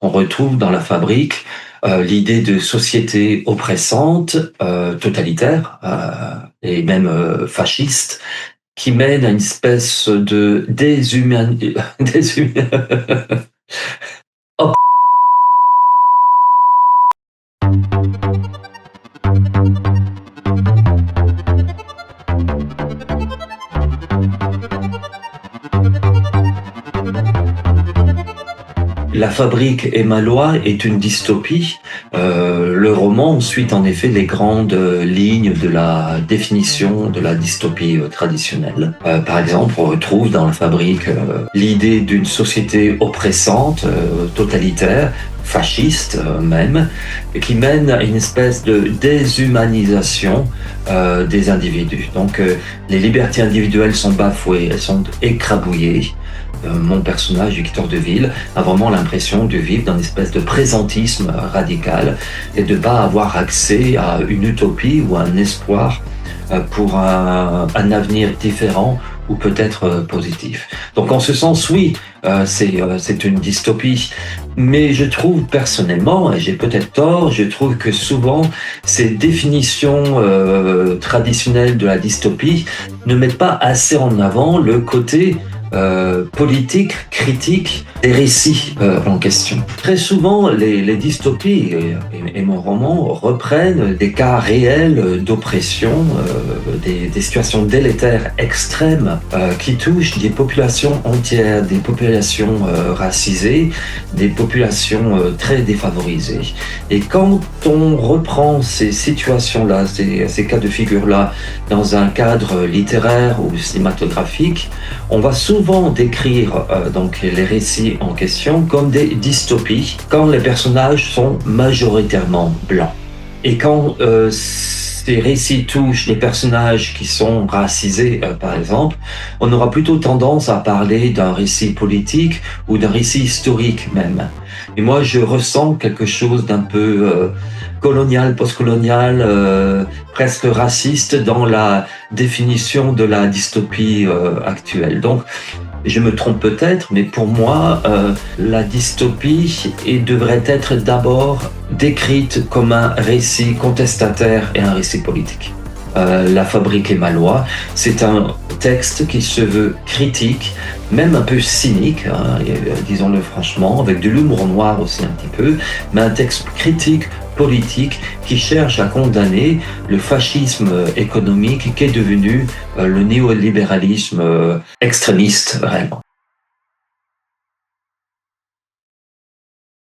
On retrouve dans La Fabrique l'idée de société oppressante, totalitaire et même fasciste, qui mène à une espèce de Hop. La Fabrique et Malois est une dystopie. Le roman suit en effet les grandes lignes de la définition de la dystopie traditionnelle. Par exemple, on retrouve dans La Fabrique l'idée d'une société oppressante, totalitaire, fasciste même, qui mène à une espèce de déshumanisation des individus. Donc les libertés individuelles sont bafouées, elles sont écrabouillées. Mon personnage, Victor Deville, a vraiment l'impression de vivre dans une espèce de présentisme radical et de ne pas avoir accès à une utopie ou à un espoir pour un avenir différent ou peut-être positif. Donc en ce sens, oui, c'est une dystopie. Mais je trouve personnellement, et j'ai peut-être tort, je trouve que souvent ces définitions traditionnelles de la dystopie ne mettent pas assez en avant le côté politique, critique des récits en question. Très souvent, les dystopies et mon roman reprennent des cas réels d'oppression, des situations délétères extrêmes qui touchent des populations entières, des populations racisées, des populations très défavorisées. Et quand on reprend ces situations-là, ces cas de figure-là, dans un cadre littéraire ou cinématographique, on va souvent décrire donc les récits en question comme des dystopies quand les personnages sont majoritairement blancs. Et quand ces récits touchent les personnages qui sont racisés, par exemple, on aura plutôt tendance à parler d'un récit politique ou d'un récit historique même. Et moi, je ressens quelque chose d'un peu colonial, postcolonial, presque raciste dans la définition de la dystopie actuelle. Donc, je me trompe peut-être, mais pour moi, la dystopie devrait être d'abord décrite comme un récit contestataire et un récit politique. La Fabrique et Malois, c'est un texte qui se veut critique, même un peu cynique, disons-le franchement, avec de l'humour noir aussi un petit peu, mais un texte critique, politique, qui cherche à condamner le fascisme économique qui est devenu le néolibéralisme extrémiste réellement.